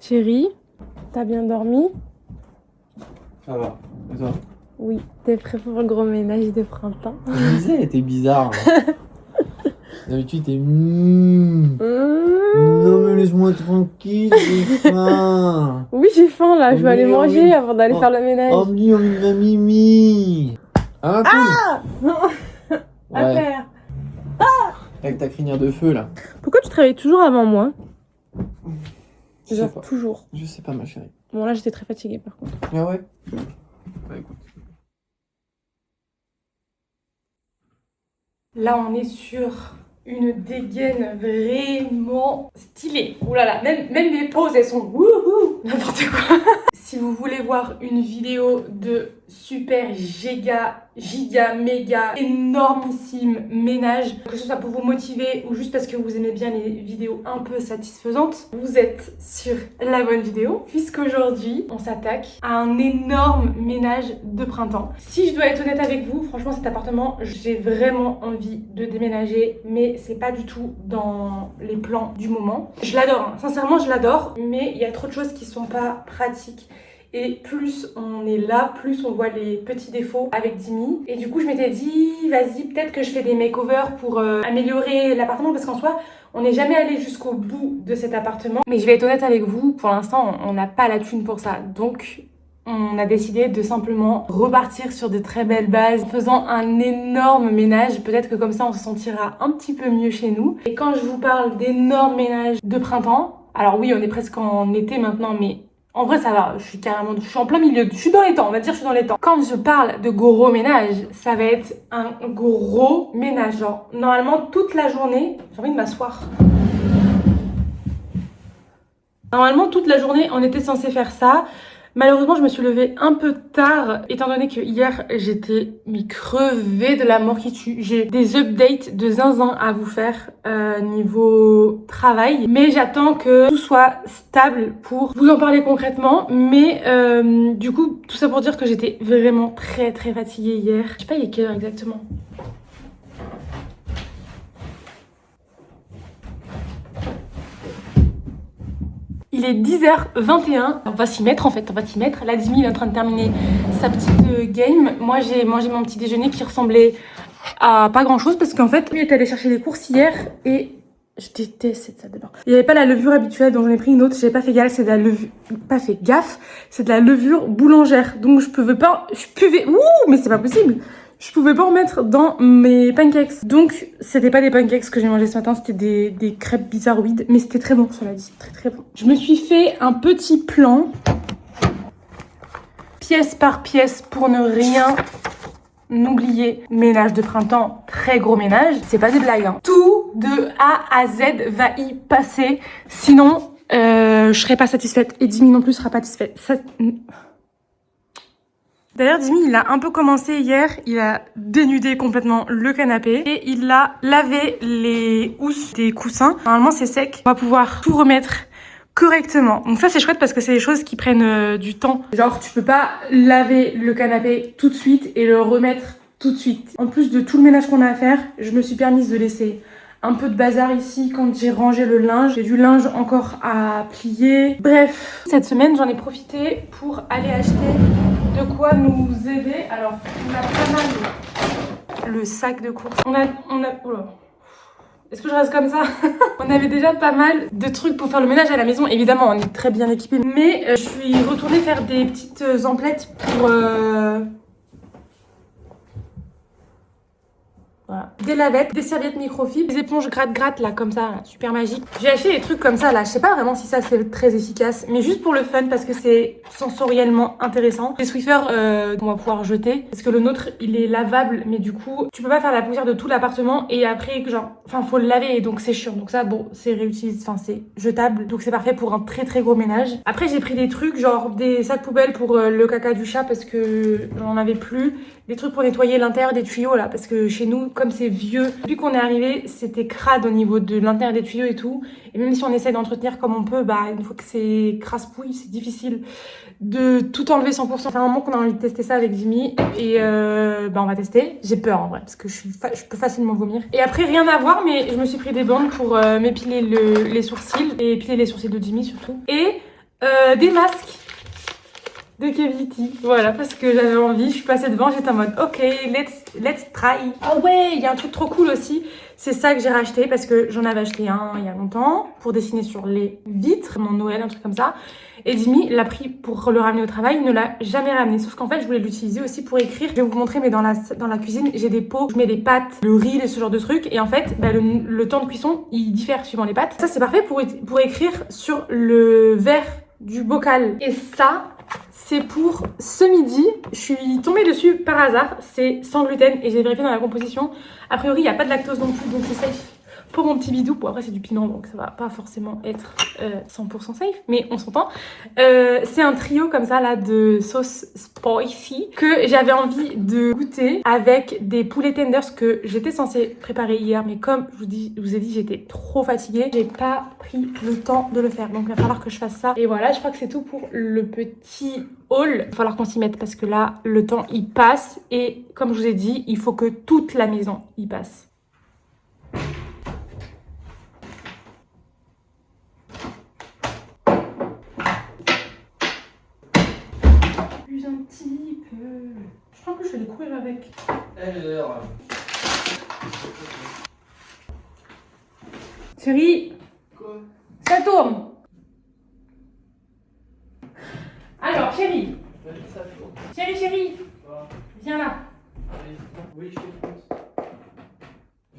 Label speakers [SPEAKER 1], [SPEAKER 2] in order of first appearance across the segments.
[SPEAKER 1] Chérie, t'as bien dormi?
[SPEAKER 2] Ça va. Et toi?
[SPEAKER 1] Oui. T'es prêt pour le gros ménage de printemps?
[SPEAKER 2] Je me disais, elle était bizarre. D'habitude, t'es. Non, mais laisse-moi tranquille, j'ai faim.
[SPEAKER 1] Oui, j'ai faim là, je vais aller
[SPEAKER 2] Mais
[SPEAKER 1] manger
[SPEAKER 2] oui.
[SPEAKER 1] avant d'aller faire le ménage.
[SPEAKER 2] Oh, me on va Mimi. Ah, cool.
[SPEAKER 1] À
[SPEAKER 2] Ouais,
[SPEAKER 1] terre.
[SPEAKER 2] avec ta crinière de feu là.
[SPEAKER 1] Pourquoi tu travailles toujours avant moi?
[SPEAKER 2] Je sais
[SPEAKER 1] Genre
[SPEAKER 2] pas.
[SPEAKER 1] toujours.
[SPEAKER 2] Je sais pas, ma chérie.
[SPEAKER 1] Bon là j'étais très fatiguée par contre.
[SPEAKER 2] Ah ouais? Bah écoute.
[SPEAKER 1] Là on est sur une dégaine vraiment stylée. Ouh là là, même mes poses elles sont wouhou, n'importe quoi. Si vous voulez voir une vidéo de super giga méga énormissime ménage, que ce soit pour vous motiver ou juste parce que vous aimez bien les vidéos un peu satisfaisantes, vous êtes sur la bonne vidéo puisqu'aujourd'hui on s'attaque à un énorme ménage de printemps. Si je dois être honnête avec vous, franchement cet appartement j'ai vraiment envie de déménager, mais c'est pas du tout dans les plans du moment. Je l'adore, hein. Sincèrement je l'adore, mais il y a trop de choses qui sont pas pratiques. Et plus on est là, plus on voit les petits défauts avec Dimi. Et du coup, je m'étais dit, vas-y, peut-être que je fais des makeovers pour améliorer l'appartement. Parce qu'en soi, on n'est jamais allé jusqu'au bout de cet appartement. Mais je vais être honnête avec vous, pour l'instant, on n'a pas la thune pour ça. Donc, on a décidé de simplement repartir sur de très belles bases, en faisant un énorme ménage. Peut-être que comme ça, on se sentira un petit peu mieux chez nous. Et quand je vous parle d'énormes ménages de printemps, alors oui, on est presque en été maintenant, mais en vrai, ça va, je suis en plein milieu, je suis dans les temps, on va dire je suis dans les temps. Quand je parle de gros ménage, ça va être un gros ménage. Genre, normalement, toute la journée, j'ai envie de m'asseoir. Normalement, toute la journée, on était censé faire ça. Malheureusement, je me suis levée un peu tard, étant donné que hier, j'étais crevée de la mort qui tue. J'ai des updates de zinzin à vous faire niveau travail, mais j'attends que tout soit stable pour vous en parler concrètement. Mais du coup, tout ça pour dire que j'étais vraiment très fatiguée hier. Je sais pas il est quelle heure exactement. Il est 10h21, on va s'y mettre en fait, on va s'y mettre. Là, Dimi il est en train de terminer sa petite game. Moi, j'ai mangé mon petit déjeuner qui ressemblait à pas grand chose parce qu'en fait, lui est allé chercher les courses hier et je déteste cette salle de bain. Il n'y avait pas la levure habituelle donc j'en ai pris une autre, j'ai pas fait gaffe, c'est de la levure, pas fait gaffe, c'est de la levure boulangère. Donc je pouvais pas, mais c'est pas possible. Je pouvais pas en mettre dans mes pancakes. Donc, c'était pas des pancakes que j'ai mangé ce matin, c'était des crêpes bizarroïdes. Mais c'était très bon, cela dit, très bon. Je me suis fait un petit plan, pièce par pièce, pour ne rien oublier. Ménage de printemps, très gros ménage. C'est pas des blagues, hein. Tout de A à Z va y passer. Sinon, je serai pas satisfaite. Et Dimi non plus sera pas satisfaite. D'ailleurs, Dimi, il a un peu commencé hier, il a dénudé complètement le canapé et il a lavé les housses des coussins. Normalement, c'est sec. On va pouvoir tout remettre correctement. Donc ça, c'est chouette parce que c'est des choses qui prennent du temps. Genre, tu peux pas laver le canapé tout de suite et le remettre tout de suite. En plus de tout le ménage qu'on a à faire, je me suis permise de laisser un peu de bazar ici quand j'ai rangé le linge. J'ai du linge encore à plier. Bref, cette semaine, j'en ai profité pour aller acheter de quoi nous aider. Alors, on a pas mal le sac de courses. On a oula. Est-ce que je reste comme ça? On avait déjà pas mal de trucs pour faire le ménage à la maison. Évidemment, on est très bien équipés. Mais je suis retournée faire des petites emplettes pour... Voilà. Des lavettes, des serviettes microfibres, des éponges gratte-gratte là comme ça, là, super magique. J'ai acheté des trucs comme ça là, je sais pas vraiment si ça c'est très efficace, mais juste pour le fun parce que c'est sensoriellement intéressant. Les Swiffer qu'on va pouvoir jeter parce que le nôtre il est lavable, mais du coup tu peux pas faire la poussière de tout l'appartement et après genre, enfin faut le laver et donc c'est chiant. Donc ça bon c'est réutilisable, enfin c'est jetable, donc c'est parfait pour un très gros ménage. Après j'ai pris des trucs genre des sacs poubelles pour le caca du chat parce que j'en avais plus. Des trucs pour nettoyer l'intérieur des tuyaux là, parce que chez nous, comme c'est vieux, depuis qu'on est arrivé, c'était crade au niveau de l'intérieur des tuyaux et tout. Et même si on essaie d'entretenir comme on peut, bah une fois que c'est crasse-pouille, c'est difficile de tout enlever 100%. Ça fait un moment qu'on a envie de tester ça avec Jimmy et bah on va tester. J'ai peur en vrai, parce que je peux facilement vomir. Et après, rien à voir, mais je me suis pris des bandes pour m'épiler les sourcils et épiler les sourcils de Jimmy surtout. Et Des masques de Kevity, voilà, parce que j'avais envie, je suis passée devant, j'étais en mode ok, let's try. Ah ouais, il y a un truc trop cool aussi, c'est ça que j'ai racheté parce que j'en avais acheté un il y a longtemps pour dessiner sur les vitres, mon Noël, un truc comme ça. Et Dimi l'a pris pour le ramener au travail, il ne l'a jamais ramené, sauf qu'en fait je voulais l'utiliser aussi pour écrire. Je vais vous montrer, mais dans la cuisine, j'ai des pots, je mets des pâtes, le riz et ce genre de trucs, et en fait bah, le temps de cuisson il diffère suivant les pâtes. Ça c'est parfait pour écrire sur le verre du bocal. Et ça, c'est pour ce midi. Je suis tombée dessus par hasard. C'est sans gluten et j'ai vérifié dans la composition. A priori, il n'y a pas de lactose non plus, donc c'est safe pour mon petit bidou. Bon, après, c'est du pinot, donc ça va pas forcément être 100% safe, mais on s'entend. C'est un trio comme ça, là, de sauce spicy que j'avais envie de goûter avec des poulets tenders que j'étais censée préparer hier, mais comme je vous ai dit, j'étais trop fatiguée. J'ai pas pris le temps de le faire, donc il va falloir que je fasse ça. Et voilà, je crois que c'est tout pour le petit haul. Il va falloir qu'on s'y mette parce que là, le temps, il passe. Et comme je vous ai dit, il faut que toute la maison y passe. Un petit peu. Je crois que je vais les courir avec.
[SPEAKER 2] Alors.
[SPEAKER 1] Chérie.
[SPEAKER 2] Quoi?
[SPEAKER 1] Ça tourne. Alors, chérie.
[SPEAKER 2] Ça tourne.
[SPEAKER 1] Chérie.
[SPEAKER 2] Quoi?
[SPEAKER 1] Viens là.
[SPEAKER 2] Oui, je t'écoute.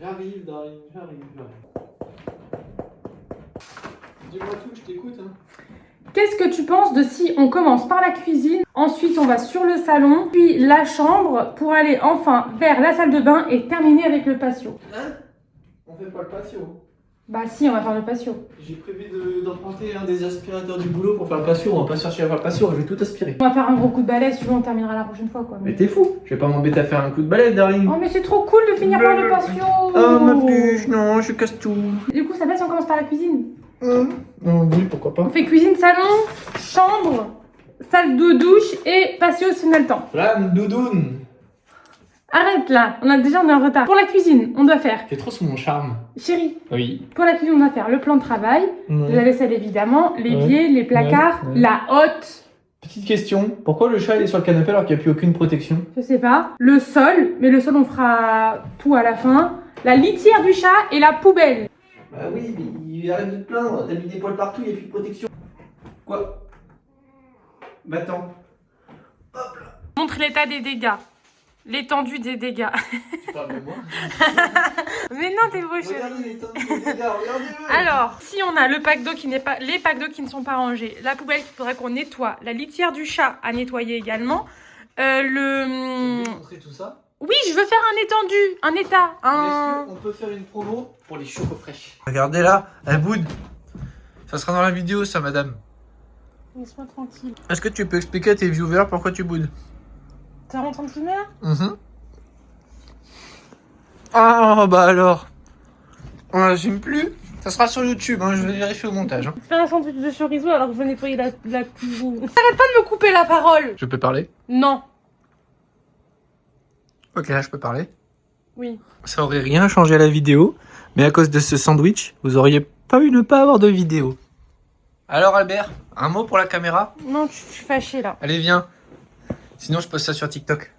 [SPEAKER 2] J'arrive, darling, j'arrive. Dis-moi tout, je t'écoute. Hein.
[SPEAKER 1] Qu'est-ce que tu penses de si on commence par la cuisine, ensuite on va sur le salon, puis la chambre pour aller enfin vers la salle de bain et terminer avec le patio?
[SPEAKER 2] Hein? On fait pas le patio.
[SPEAKER 1] Bah si, on va faire le patio.
[SPEAKER 2] J'ai prévu d'emprunter un des aspirateurs du boulot pour faire le patio. On va pas chercher à faire le patio, je vais tout aspirer.
[SPEAKER 1] On va faire un gros coup de balai, si tu veux, on terminera la prochaine fois quoi.
[SPEAKER 2] Mais t'es fou, je vais pas m'embêter à faire un coup de balai, darling.
[SPEAKER 1] Oh mais c'est trop cool de finir par le patio.
[SPEAKER 2] Oh ma puce, non, je casse tout.
[SPEAKER 1] Du coup ça fait si on commence par la cuisine?
[SPEAKER 2] Non, oui, pourquoi pas.
[SPEAKER 1] On fait cuisine, salon, chambre, salle de douche et patio si on a le temps.
[SPEAKER 2] Flamme, doudoune.
[SPEAKER 1] Arrête là, on est en retard. Pour la cuisine, on doit faire,
[SPEAKER 2] T'es trop sous mon charme.
[SPEAKER 1] chérie,
[SPEAKER 2] Oui.
[SPEAKER 1] pour la cuisine on doit faire le plan de travail, la vaisselle évidemment, l'évier, les placards,
[SPEAKER 2] Ouais.
[SPEAKER 1] la hotte,
[SPEAKER 2] Petite question, pourquoi le chat il est sur le canapé alors qu'il n'y a plus aucune protection?
[SPEAKER 1] je sais pas, le sol, mais le sol on fera tout à la fin, la litière du chat et la poubelle.
[SPEAKER 2] Bah oui, mais il arrête de te plaindre, t'as mis des poils partout, il n'y a plus de protection. Quoi? Bah attends. Hop là.
[SPEAKER 1] Montre l'état des dégâts. L'étendue des dégâts.
[SPEAKER 2] Tu parles de moi?
[SPEAKER 1] Mais non, t'es beau, chérie.
[SPEAKER 2] Regardez l'étendue des dégâts, regardez-le.
[SPEAKER 1] Alors, si on a le pack d'eau qui n'est pas, les packs d'eau qui ne sont pas rangés, la poubelle qu'il faudrait qu'on nettoie, la litière du chat à nettoyer également,
[SPEAKER 2] Tu veux montrer tout ça?
[SPEAKER 1] Oui, je veux faire un étendu, un état, un...
[SPEAKER 2] Est-ce qu'on peut faire une promo pour les chocos fraîches? Regardez là, elle boude. Ça sera dans la vidéo ça, madame.
[SPEAKER 1] Laisse-moi tranquille.
[SPEAKER 2] Est-ce que tu peux expliquer à tes viewers pourquoi tu boudes?
[SPEAKER 1] T'es en train de filmer là?
[SPEAKER 2] Ah bah alors. On n'assume plus. Ça sera sur YouTube, hein, je vais vérifier au montage. Hein.
[SPEAKER 1] Fais un sandwich de chorizo alors que je veux nettoyer la cuisine. Arrête pas de me couper la parole.
[SPEAKER 2] Je peux parler?
[SPEAKER 1] Non.
[SPEAKER 2] Ok, là je peux parler.
[SPEAKER 1] Oui.
[SPEAKER 2] Ça aurait rien changé à la vidéo, mais à cause de ce sandwich, vous auriez pas eu ne pas avoir de vidéo. Alors Albert, un mot pour la caméra?
[SPEAKER 1] Non, je suis fâchée là.
[SPEAKER 2] Allez viens. Sinon je poste ça sur TikTok.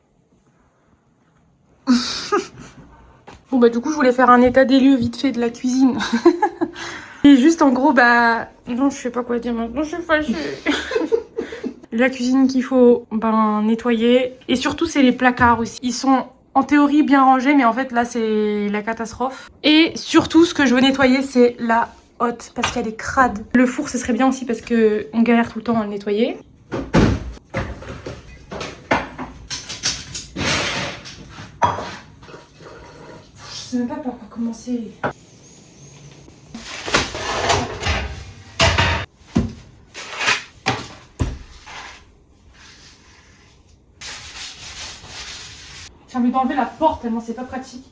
[SPEAKER 1] Bon bah du coup je voulais faire un état des lieux vite fait de la cuisine. Et juste en gros bah... Non je sais pas quoi dire maintenant, je suis fâchée. La cuisine qu'il faut nettoyer. Et surtout c'est les placards aussi. Ils sont en théorie bien rangés mais en fait là c'est la catastrophe. Et surtout ce que je veux nettoyer c'est la hotte parce qu'elle est crade. Le four ce serait bien aussi parce que on galère tout le temps à le nettoyer. Je sais même pas par quoi commencer. J'ai envie d'enlever la porte tellement c'est pas pratique.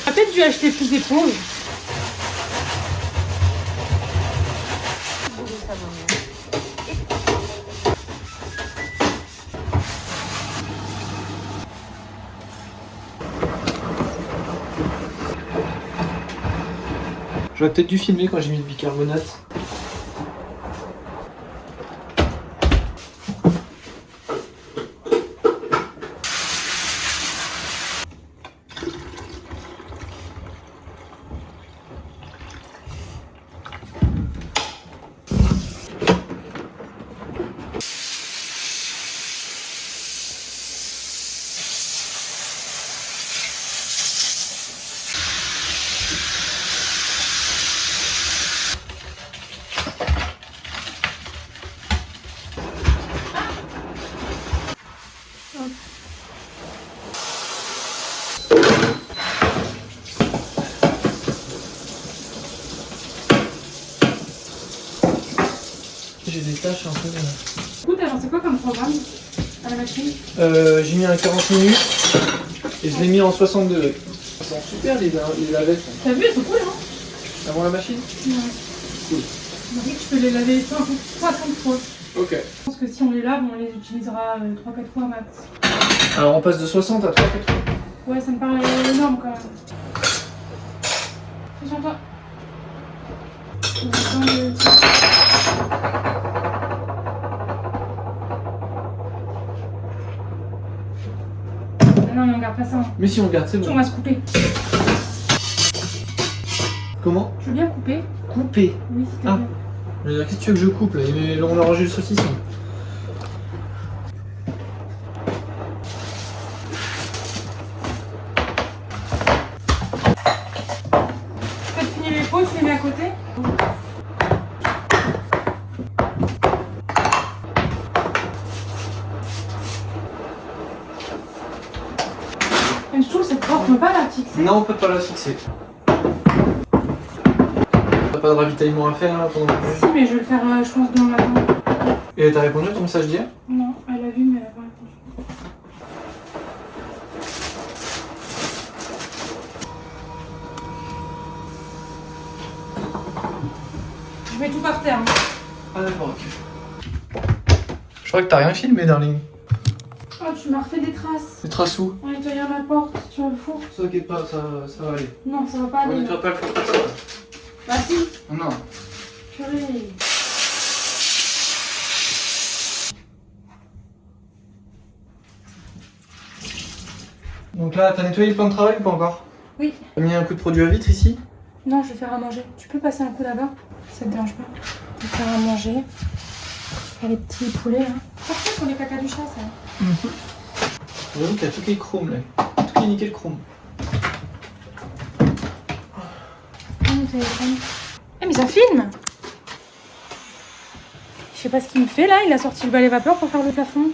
[SPEAKER 1] J'aurais peut-être dû acheter plus d'éponges.
[SPEAKER 2] J'aurais peut-être dû filmer quand j'ai mis le bicarbonate. J'ai des tâches un peu.
[SPEAKER 1] Écoute, alors c'est quoi comme programme à la machine?
[SPEAKER 2] J'ai mis un 40 minutes et je l'ai mis en 60 degrés. Elles sont super les lavettes.
[SPEAKER 1] T'as vu, elles sont cool, hein?
[SPEAKER 2] Avant la machine?
[SPEAKER 1] Ouais.
[SPEAKER 2] Cool.
[SPEAKER 1] On dit que je peux les laver 60 fois.
[SPEAKER 2] Ok.
[SPEAKER 1] Je pense que si on les lave, on les utilisera 3-4 fois max.
[SPEAKER 2] Alors on passe de 60 à 3 4 fois.
[SPEAKER 1] Ouais, ça me paraît énorme quand même. Attention toi. Non mais on garde pas ça. Hein.
[SPEAKER 2] Mais si on garde, c'est
[SPEAKER 1] On
[SPEAKER 2] bon.
[SPEAKER 1] va se couper.
[SPEAKER 2] Comment?
[SPEAKER 1] Tu veux bien couper?
[SPEAKER 2] Couper.
[SPEAKER 1] Oui, s'il te
[SPEAKER 2] Ah.
[SPEAKER 1] plaît.
[SPEAKER 2] Je veux dire, qu'est-ce que tu veux que je coupe là? On a rangé le saucisson.
[SPEAKER 1] Quand tu finis les pots, tu les mets à côté. Une stoule, c'est propre, on peut pas la fixer.
[SPEAKER 2] Non, on peut pas la fixer. T'as pas de ravitaillement à faire là pendant le
[SPEAKER 1] Si, mais je vais le faire, je pense, demain matin.
[SPEAKER 2] Et t'as répondu à ton message d'hier?
[SPEAKER 1] Non, elle a vu, mais elle a pas répondu. Je mets tout par terre. Hein.
[SPEAKER 2] Ah d'accord, ok. Je crois que t'as rien filmé, darling.
[SPEAKER 1] Oh, tu m'as refait des traces.
[SPEAKER 2] Des traces où?
[SPEAKER 1] En nettoyant la porte sur le four.
[SPEAKER 2] T'inquiète pas, ça va aller.
[SPEAKER 1] Non, ça va pas
[SPEAKER 2] On
[SPEAKER 1] aller.
[SPEAKER 2] nettoie pas le four comme ça.
[SPEAKER 1] Bah si.
[SPEAKER 2] Non.
[SPEAKER 1] Purée.
[SPEAKER 2] Donc là, t'as nettoyé le plan de travail ou pas encore?
[SPEAKER 1] Oui.
[SPEAKER 2] T'as mis un coup de produit à vitre ici?
[SPEAKER 1] Non, je vais faire à manger. Tu peux passer un coup là-bas? Ça te dérange pas? Je vais faire à manger. Faire les petits poulets là. Parfait pour les caca du chat ça.
[SPEAKER 2] J'avoue qu'il y a tout qui est chrome là. Tout qui est nickel chrome.
[SPEAKER 1] Mon téléphone. Eh mais ça filme! Je sais pas ce qu'il me fait là, il a sorti le balai vapeur pour faire le plafond.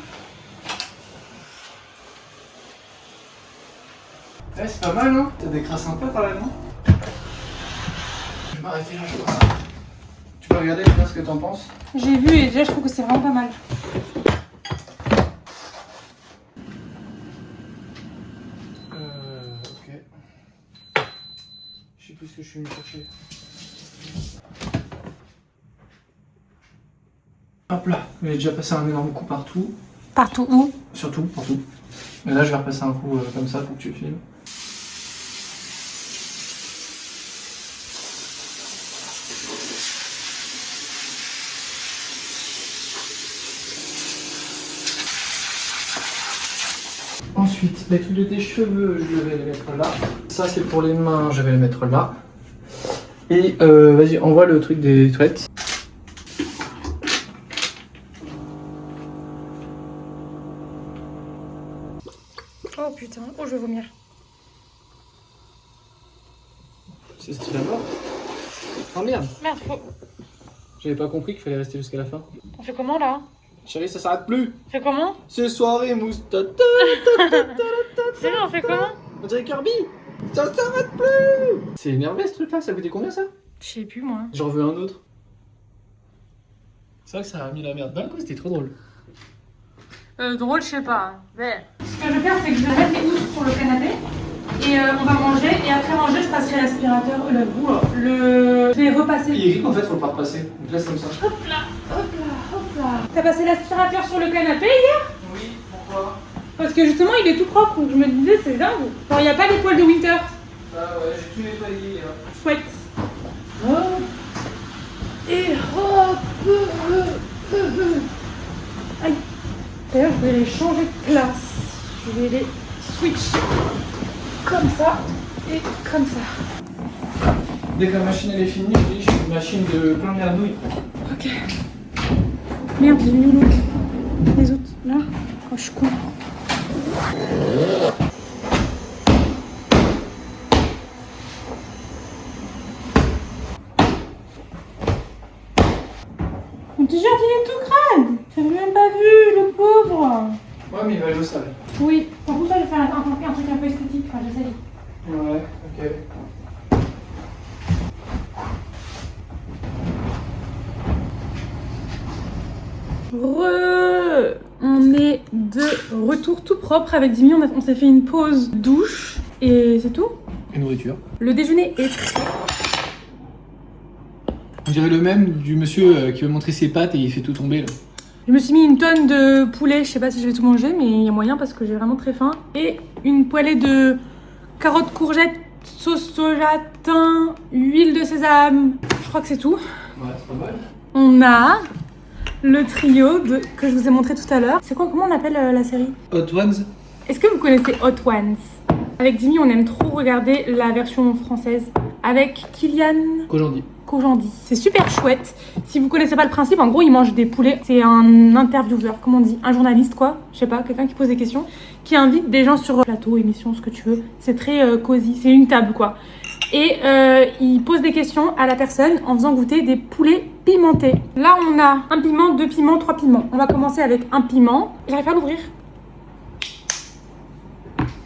[SPEAKER 2] Ouais, c'est pas mal, hein? T'as des crasses sympas quand même, non? Je vais m'arrêter là, je pense. Tu peux regarder déjà ce que t'en penses?
[SPEAKER 1] J'ai vu et déjà je trouve que c'est vraiment pas mal.
[SPEAKER 2] Ok. Je sais plus ce que je suis venu chercher. Hop là, j'ai déjà passé un énorme coup partout.
[SPEAKER 1] Partout où?
[SPEAKER 2] Surtout, partout. Et là, je vais repasser un coup comme ça pour que tu filmes. Ensuite, les trucs de tes cheveux, je vais les mettre là. Ça, c'est pour les mains, je vais les mettre là. Et vas-y, envoie le truc des toilettes.
[SPEAKER 1] Oh putain, oh je vais vomir.
[SPEAKER 2] C'est stylé à voir. Oh merde,
[SPEAKER 1] Merde, faut...
[SPEAKER 2] j'avais pas compris qu'il fallait rester jusqu'à la fin.
[SPEAKER 1] On fait comment là?
[SPEAKER 2] Chérie, ça s'arrête plus.
[SPEAKER 1] On fait comment?
[SPEAKER 2] C'est soirée mousse.
[SPEAKER 1] C'est vrai, on fait comment?
[SPEAKER 2] On dirait Kirby. Ça s'arrête plus. C'est énervé ce truc là, ça coûtait combien ça?
[SPEAKER 1] Je sais plus moi.
[SPEAKER 2] J'en veux un autre. C'est vrai que ça a mis la merde. D'un coup, c'était trop drôle.
[SPEAKER 1] Drôle, je sais pas. Ouais. Ce que je vais faire, c'est que je vais mettre les housses sur le canapé et on va manger. Et après manger, je passerai l'aspirateur. Je vais repasser.
[SPEAKER 2] Il est écrit qu'en fait, faut pas repasser. Donc laisse comme ça.
[SPEAKER 1] Hop là, hop là, hop là. T'as passé l'aspirateur sur le canapé hier?
[SPEAKER 2] Oui, pourquoi?
[SPEAKER 1] Parce que justement, il est tout propre. Donc je me disais, c'est dingue. Genre, il n'y a pas les poils de Winter.
[SPEAKER 2] Ah ouais, j'ai tout nettoyé.
[SPEAKER 1] Chouette. Hop. Et hop. Aïe. D'ailleurs, je vais les changer de place. Je vais les switcher comme ça et comme ça.
[SPEAKER 2] Dès que la machine elle est finie, je fais une machine de plein de merdouilles.
[SPEAKER 1] Ok. Merde, j'ai mis l'autre. Les autres, là. Oh, je suis con. Mon t-shirt, il est tout crade. J'avais même pas vu, le pauvre.
[SPEAKER 2] Ouais, mais il va aller au sale.
[SPEAKER 1] Oui, par contre, ça, je vais faire un truc un peu esthétique. Enfin, j'essaye.
[SPEAKER 2] Ouais, ok.
[SPEAKER 1] On est de retour tout propre avec Dimi. On s'est fait une pause douche et c'est tout.
[SPEAKER 2] Et nourriture.
[SPEAKER 1] Le déjeuner est prêt.
[SPEAKER 2] On dirait le même du monsieur qui veut montrer ses pattes et il fait tout tomber là.
[SPEAKER 1] Je me suis mis une tonne de poulet. Je sais pas si je vais tout manger, mais il y a moyen parce que j'ai vraiment très faim. Et une poêlée de carottes, courgettes, sauce soja, thym, huile de sésame. Je crois que c'est tout.
[SPEAKER 2] Ouais, c'est pas mal.
[SPEAKER 1] On a le trio que je vous ai montré tout à l'heure. C'est quoi, comment on appelle la série?
[SPEAKER 2] Hot Ones.
[SPEAKER 1] Est-ce que vous connaissez Hot Ones? Avec Dimi, on aime trop regarder la version française avec Kylian Kojandi. C'est super chouette. Si vous connaissez pas le principe, en gros, il mange des poulets. C'est un intervieweur, comment on dit? Un journaliste, quoi. Je sais pas, quelqu'un qui pose des questions, qui invite des gens sur plateau, émission, ce que tu veux. C'est très cosy, c'est une table, quoi. Et il pose des questions à la personne en faisant goûter des poulets pimentés. Là, on a un piment, 2 piments, 3 piments. On va commencer avec un piment. J'arrive pas à l'ouvrir.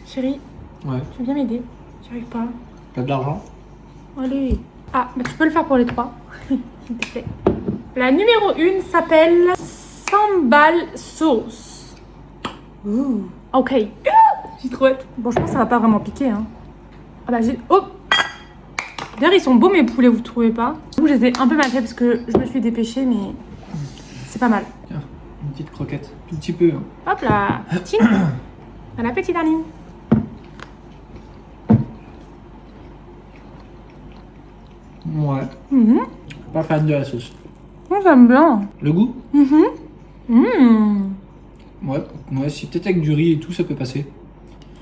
[SPEAKER 1] Chérie,
[SPEAKER 2] Ouais.
[SPEAKER 1] tu veux bien m'aider? J'arrive pas.
[SPEAKER 2] T'as de l'argent?
[SPEAKER 1] Allez. Ah, bah tu peux le faire pour les 3. S'il te plaît. La numéro 1 s'appelle Sambal Sauce. Ouh. Ok. J'ai trop hâte. Bon, je pense que ça va pas vraiment piquer. Hein. Ah bah j'ai... Oh! D'ailleurs, ils sont beaux mes poulets, vous trouvez pas? Je les ai un peu mal fait parce que je me suis dépêchée, mais c'est pas mal.
[SPEAKER 2] Tiens, une petite croquette. Tout petit peu. Hein.
[SPEAKER 1] Hop là. Tine. Bon appétit, darling.
[SPEAKER 2] Ouais. Pas fan de la sauce.
[SPEAKER 1] Moi, j'aime bien.
[SPEAKER 2] Le goût?
[SPEAKER 1] Ouais,
[SPEAKER 2] Ouais, si peut-être avec du riz et tout, ça peut passer.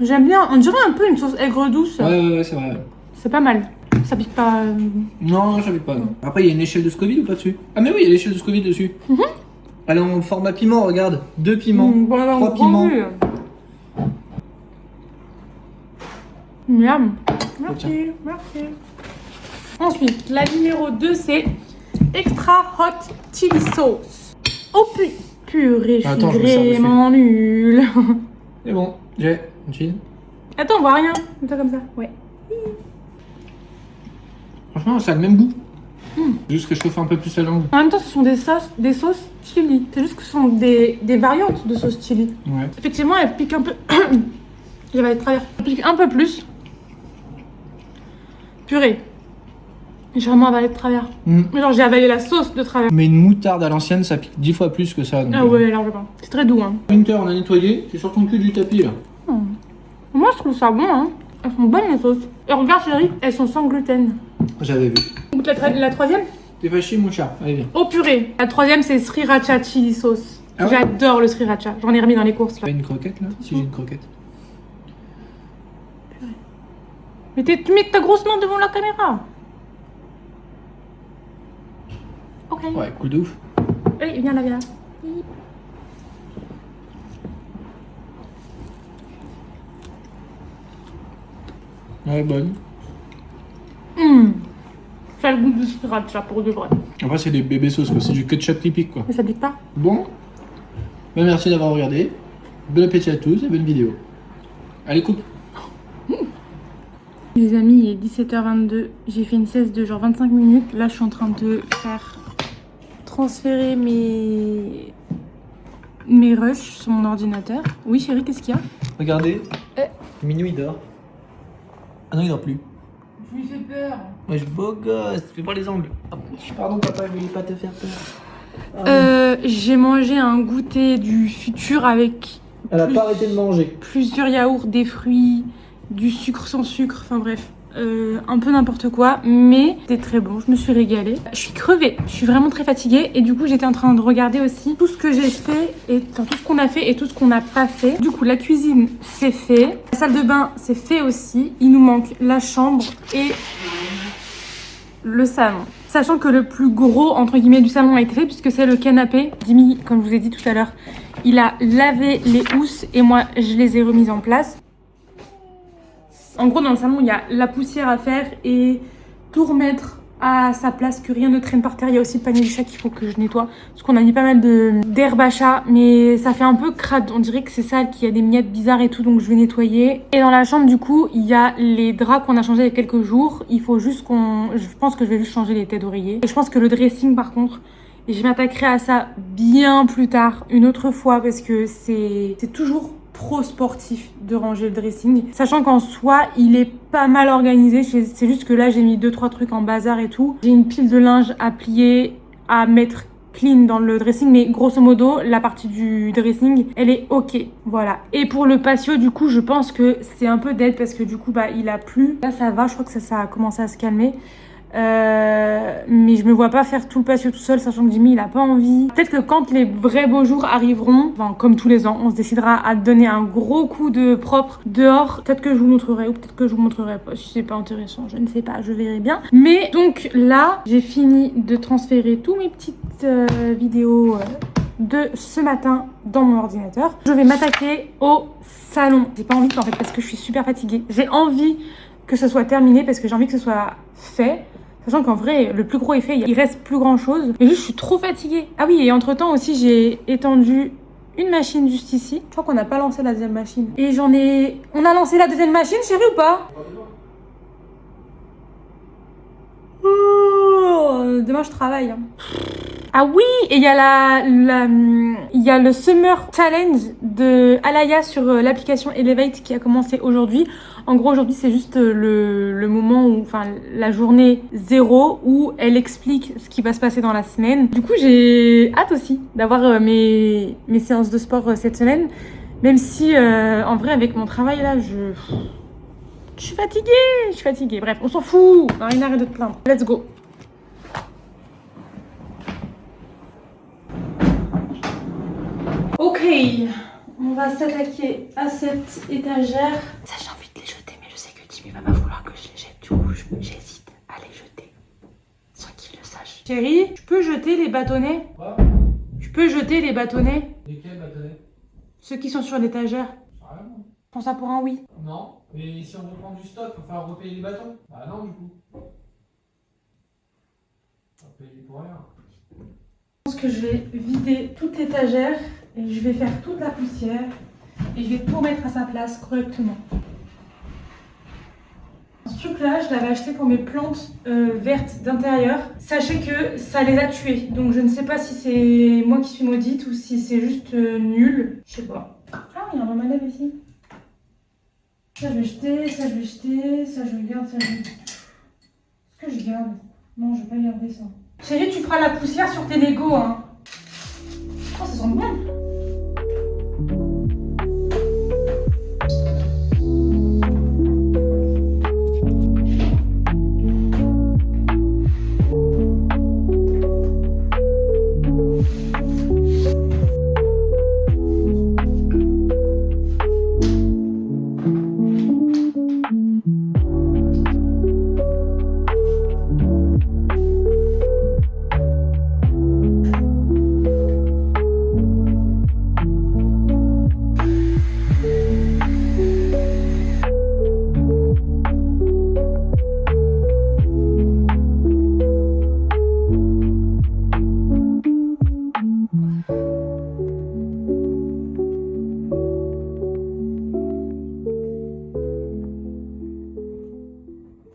[SPEAKER 1] j'aime bien. On dirait un peu une sauce aigre douce.
[SPEAKER 2] Ouais, c'est vrai.
[SPEAKER 1] C'est pas mal. Ça pique pas.
[SPEAKER 2] Non, j'habite pas. Non. Après, il y a une échelle de Scoville ou pas dessus? Ah, mais oui, il y a l'échelle de Scoville dessus. Elle est en format piment, regarde. 2 piments, 3 piments.
[SPEAKER 1] Miam.
[SPEAKER 2] Tiens.
[SPEAKER 1] Merci. Ensuite, la numéro 2, c'est Extra Hot Chili Sauce. Oh purée, je
[SPEAKER 2] Attends,
[SPEAKER 1] suis
[SPEAKER 2] je me sers dessus.
[SPEAKER 1] vraiment nulle.
[SPEAKER 2] C'est bon, j'ai une chine.
[SPEAKER 1] Attends, on voit rien. Toi comme ça. Ouais.
[SPEAKER 2] Franchement, ça a le même goût. Juste réchauffer un peu plus la langue.
[SPEAKER 1] En même temps, ce sont des sauces chili. C'est juste que ce sont des variantes de sauce chili.
[SPEAKER 2] Ouais.
[SPEAKER 1] Effectivement, elle pique un peu. J'avais de travers. Elle pique un peu plus. Purée. J'ai vraiment avalé de travers. Genre, j'ai avalé la sauce de travers.
[SPEAKER 2] Mais une moutarde à l'ancienne, ça pique 10 fois plus que ça. Donc,
[SPEAKER 1] Ah ouais, largement. C'est très doux, hein.
[SPEAKER 2] Winter, on a nettoyé. C'est sur ton cul du tapis là.
[SPEAKER 1] Moi, je trouve ça bon, hein. Elles sont bonnes, les sauces. Et regarde, chérie, elles sont sans gluten.
[SPEAKER 2] J'avais vu.
[SPEAKER 1] On goûte la troisième?
[SPEAKER 2] T'es fâché, mon chat. Allez, viens.
[SPEAKER 1] Oh purée. La troisième, c'est sriracha chili sauce.
[SPEAKER 2] Ah ouais?
[SPEAKER 1] J'adore le sriracha. J'en ai remis dans les courses, là.
[SPEAKER 2] T'as une croquette là? Si j'ai une croquette.
[SPEAKER 1] Mais tu mets ta grosse main devant la caméra. Ok.
[SPEAKER 2] Ouais, coup de ouf.
[SPEAKER 1] Allez, viens là, viens là.
[SPEAKER 2] Ouais, bonne.
[SPEAKER 1] Ça a le goût du sriracha pour de vrai.
[SPEAKER 2] Après, c'est des bébés sauces quoi. C'est du ketchup typique quoi.
[SPEAKER 1] Mais ça pique pas.
[SPEAKER 2] Bon. Bah, merci d'avoir regardé. Bon appétit à tous et bonne vidéo. Allez, coupe.
[SPEAKER 1] Les amis, il est 17h22. J'ai fait une sieste de genre 25 minutes. Là, je suis en train de faire transférer mes rushs sur mon ordinateur. Oui, chérie, qu'est-ce qu'il y a?
[SPEAKER 2] Regardez. Minuit il dort. Ah non, il dort plus.
[SPEAKER 1] Je lui fais peur.
[SPEAKER 2] Moi, je beau gosse. Fais voir les angles. Pardon, papa, je voulais pas te faire peur.
[SPEAKER 1] J'ai mangé un goûter du futur avec
[SPEAKER 2] Elle a pas arrêté de manger.
[SPEAKER 1] plusieurs yaourts, des fruits, du sucre sans sucre, enfin bref. un peu n'importe quoi, mais c'était très bon, je me suis régalée. Je suis crevée, je suis vraiment très fatiguée et du coup j'étais en train de regarder aussi tout ce que j'ai fait, et enfin, tout ce qu'on a fait et tout ce qu'on n'a pas fait. Du coup la cuisine c'est fait, la salle de bain c'est fait aussi, il nous manque la chambre et le salon. Sachant que le plus gros entre guillemets du salon a été fait puisque c'est le canapé. Jimmy, comme je vous ai dit tout à l'heure, il a lavé les housses et moi je les ai remises en place. En gros dans le salon il y a la poussière à faire et tout remettre à sa place, que rien ne traîne par terre. Il y a aussi le panier du chat qu'il faut que je nettoie parce qu'on a mis pas mal d'herbe à chat mais ça fait un peu crade, on dirait que c'est sale, qu'il y a des miettes bizarres et tout, donc je vais nettoyer. Et dans la chambre du coup il y a les draps qu'on a changés il y a quelques jours, il faut juste je pense que je vais juste changer les têtes d'oreiller. Et je pense que le dressing par contre, je m'attaquerai à ça bien plus tard, une autre fois, parce que c'est toujours trop sportif de ranger le dressing, sachant qu'en soi il est pas mal organisé. C'est juste que là j'ai mis 2-3 trucs en bazar et tout. J'ai une pile de linge à plier, à mettre clean dans le dressing, mais grosso modo la partie du dressing elle est ok, voilà. Et pour le patio du coup je pense que c'est un peu dead parce que du coup bah il a plu, là ça va, je crois que ça a commencé à se calmer. Mais je me vois pas faire tout le patio tout seul, sachant que Jimmy il a pas envie. Peut-être que quand les vrais beaux jours arriveront, enfin comme tous les ans, on se décidera à donner un gros coup de propre dehors. Peut-être que je vous montrerai ou peut-être que je vous montrerai pas si c'est pas intéressant, je ne sais pas, je verrai bien. Mais donc là j'ai fini de transférer tous mes petites vidéos de ce matin dans mon ordinateur. Je vais m'attaquer au salon. J'ai pas envie en fait parce que je suis super fatiguée. J'ai envie que ce soit terminé parce que j'ai envie que ce soit fait. Sachant qu'en vrai, le plus gros est fait, il reste plus grand chose. Mais juste, je suis trop fatiguée. Ah oui, et entre temps aussi, j'ai étendu une machine juste ici. Je crois qu'on n'a pas lancé la deuxième machine. Et on a lancé la deuxième machine, chérie, ou pas? Oh, demain, je travaille. Hein. Ah oui, et il y a il y a le Summer Challenge de Alaya sur l'application Elevate qui a commencé aujourd'hui. En gros, aujourd'hui, c'est juste le moment où, enfin, la journée 0 où elle explique ce qui va se passer dans la semaine. Du coup, j'ai hâte aussi d'avoir mes séances de sport cette semaine. Même si, en vrai, avec mon travail là, je suis fatiguée. Bref, on s'en fout. Marina, arrête de te plaindre. Let's go. Ok, on va s'attaquer à cette étagère. Ça, j'ai envie de les jeter, mais je sais que Jimmy va pas vouloir que je les jette. Du coup, j'hésite à les jeter sans qu'il le sache. Chérie, tu peux jeter les bâtonnets? Quoi? Tu peux jeter les bâtonnets?
[SPEAKER 2] Lesquels bâtonnets?
[SPEAKER 1] Ceux qui sont sur l'étagère.
[SPEAKER 2] Ah non.
[SPEAKER 1] Prends ça pour un oui.
[SPEAKER 2] Non, mais si on veut prendre du stock, il va falloir repayer les bâtons. Bah non, du coup. On va payer pour rien.
[SPEAKER 1] Je pense que je vais vider toute l'étagère et je vais faire toute la poussière et je vais tout mettre à sa place correctement. Ce truc là, je l'avais acheté pour mes plantes vertes d'intérieur. Sachez que ça les a tuées, donc je ne sais pas si c'est moi qui suis maudite ou si c'est juste nul. Je sais pas. Ah, il y a un romanel ici. Ça je vais jeter, ça je vais jeter, ça je garde, ça je vais... Est-ce que je garde? Non, je vais pas garder ça. Chérie, tu feras la poussière sur tes Legos, hein. Oh, ça sent bon.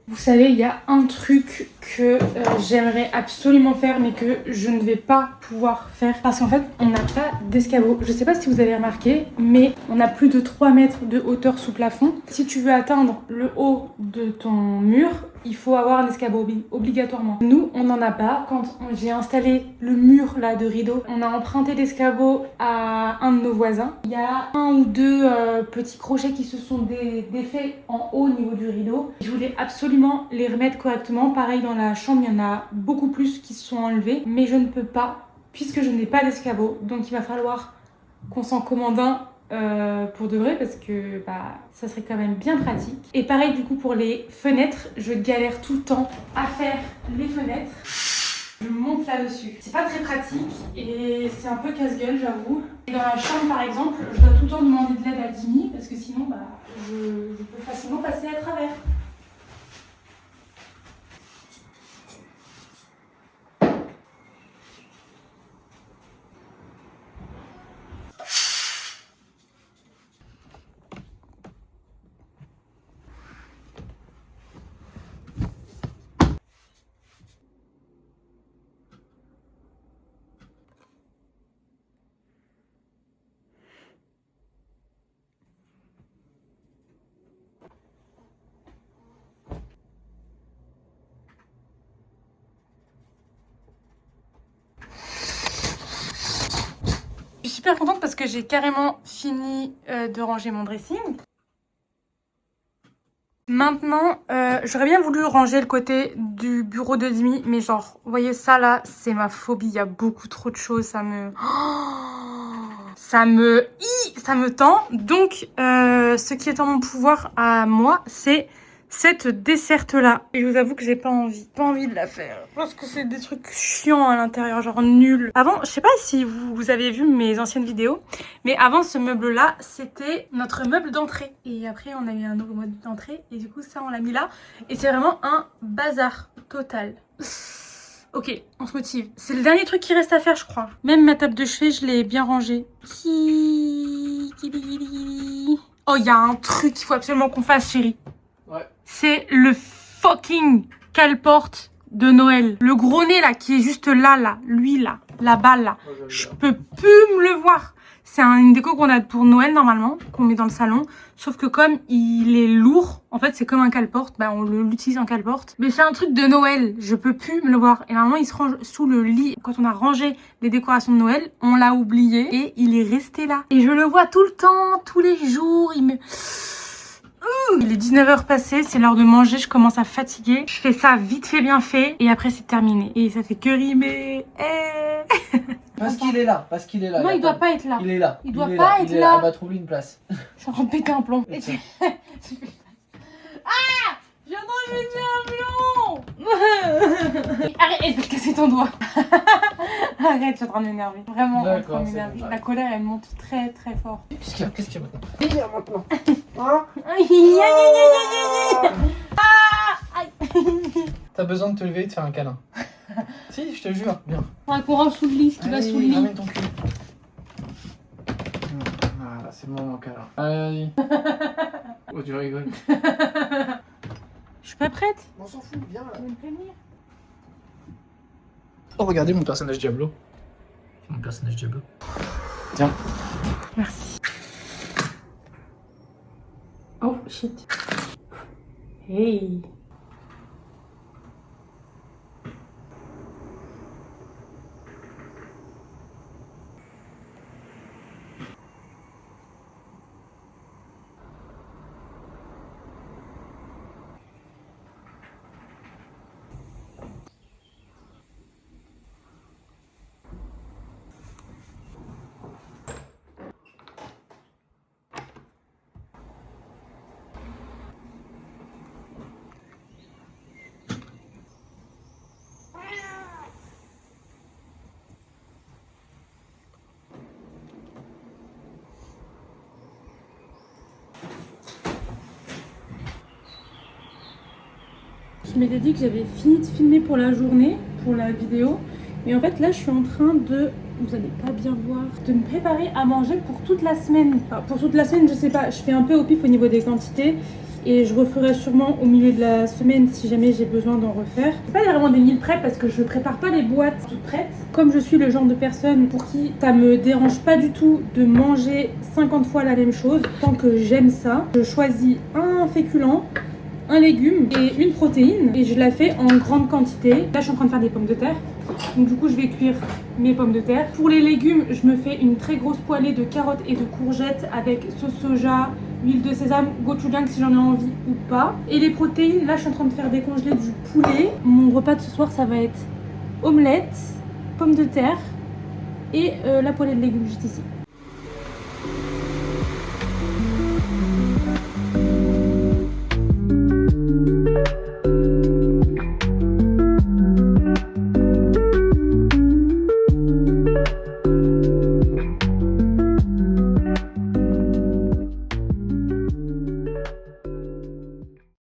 [SPEAKER 1] Vous savez, il y a un truc que j'aimerais absolument faire mais que je ne vais pas pouvoir faire parce qu'en fait on n'a pas d'escabeau. Je sais pas si vous avez remarqué mais on a plus de 3 mètres de hauteur sous plafond. Si tu veux atteindre le haut de ton mur, il faut avoir un escabeau obligatoirement. Nous, on n'en a pas. Quand j'ai installé le mur là de rideaux, on a emprunté l'escabeau à un de nos voisins. Il y a un ou deux petits crochets qui se sont défaits en haut au niveau du rideau. Je voulais absolument les remettre correctement. Pareil dans la chambre, il y en a beaucoup plus qui se sont enlevés, mais je ne peux pas puisque je n'ai pas d'escabeau. Donc il va falloir qu'on s'en commande un pour de vrai parce que ça serait quand même bien pratique. Et pareil du coup pour les fenêtres, je galère tout le temps à faire les fenêtres. Je monte là-dessus. C'est pas très pratique et c'est un peu casse-gueule, j'avoue. Et dans la chambre par exemple, je dois tout le temps demander de l'aide à Jimmy parce que sinon je peux facilement passer à travers. Je suis super contente parce que j'ai carrément fini de ranger mon dressing. Maintenant, j'aurais bien voulu ranger le côté du bureau de Jimmy, mais genre, vous voyez ça là, c'est ma phobie. Il y a beaucoup trop de choses, ça me tend. Donc, ce qui est en mon pouvoir à moi, c'est cette desserte là. Et je vous avoue que j'ai pas envie de la faire. Parce que c'est des trucs chiants à l'intérieur, genre nuls. Avant, je sais pas si vous avez vu mes anciennes vidéos, mais avant ce meuble là, c'était notre meuble d'entrée. Et après, on a eu un nouveau meuble d'entrée. Et du coup, ça, on l'a mis là. Et c'est vraiment un bazar total. Ok, on se motive. C'est le dernier truc qui reste à faire, je crois. Même ma table de chevet, je l'ai bien rangée. Oh, il y a un truc qu'il faut absolument qu'on fasse, chérie.
[SPEAKER 2] Ouais.
[SPEAKER 1] C'est le fucking cale-porte de Noël. Le gros nez là, qui est juste là, lui là, là-bas là. Je peux plus me le voir. C'est une déco qu'on a pour Noël normalement, qu'on met dans le salon. Sauf que comme il est lourd, en fait c'est comme un cale-porte, on l'utilise en cale-porte. Mais c'est un truc de Noël, je peux plus me le voir. Et normalement il se range sous le lit. Quand on a rangé les décorations de Noël, on l'a oublié et il est resté là. Et je le vois tout le temps, tous les jours, il est 19h passées, c'est l'heure de manger, je commence à fatiguer. Je fais ça vite fait, bien fait, et après c'est terminé. Et ça fait que rimer.
[SPEAKER 2] Parce qu'il est là,
[SPEAKER 1] Non, il doit pas être là.
[SPEAKER 2] Il est là.
[SPEAKER 1] Il doit pas être là.
[SPEAKER 2] Ah bah trouve-lui une place.
[SPEAKER 1] Je suis en train de péter un plomb. Ah, je viens d'enlever un plomb. Arrête, je vais te casser ton doigt. Arrête, je suis en train de m'énerver. Vraiment, en train de m'énerver. La colère, elle monte très très fort.
[SPEAKER 2] Qu'est-ce qu'il y a maintenant? T'as besoin de te lever et de faire un câlin. Si, je te jure, bien.
[SPEAKER 1] Faudra qu'on range sous le lit, ce qui va sous le lit.
[SPEAKER 2] Ramène ton cul. Voilà, c'est le moment câlin. Allez. Oh, tu rigoles.
[SPEAKER 1] Je suis pas prête.
[SPEAKER 2] On s'en fout, viens là.
[SPEAKER 1] Tu veux me prévenir?
[SPEAKER 2] Oh, regardez mon personnage Diablo. Mon personnage Diablo. Tiens.
[SPEAKER 1] Merci. Oh shit. Hey. Je m'étais dit que j'avais fini de filmer pour la journée, pour la vidéo. Mais en fait là je suis en train de, vous allez pas bien voir, de me préparer à manger pour toute la semaine. Enfin, pour toute la semaine je sais pas, je fais un peu au pif au niveau des quantités. Et je referai sûrement au milieu de la semaine si jamais j'ai besoin d'en refaire. C'est pas vraiment des meal prep parce que je prépare pas les boîtes toutes prêtes. Comme je suis le genre de personne pour qui ça me dérange pas du tout de manger 50 fois la même chose, tant que j'aime ça, je choisis un féculent, un légume et une protéine et je la fais en grande quantité. Là je suis en train de faire des pommes de terre. Donc du coup je vais cuire mes pommes de terre. Pour les légumes, je me fais une très grosse poêlée de carottes et de courgettes avec sauce soja, huile de sésame, gochujang si j'en ai envie ou pas. Et les protéines, là je suis en train de faire décongeler du poulet. Mon repas de ce soir ça va être omelette, pommes de terre et la poêlée de légumes juste ici.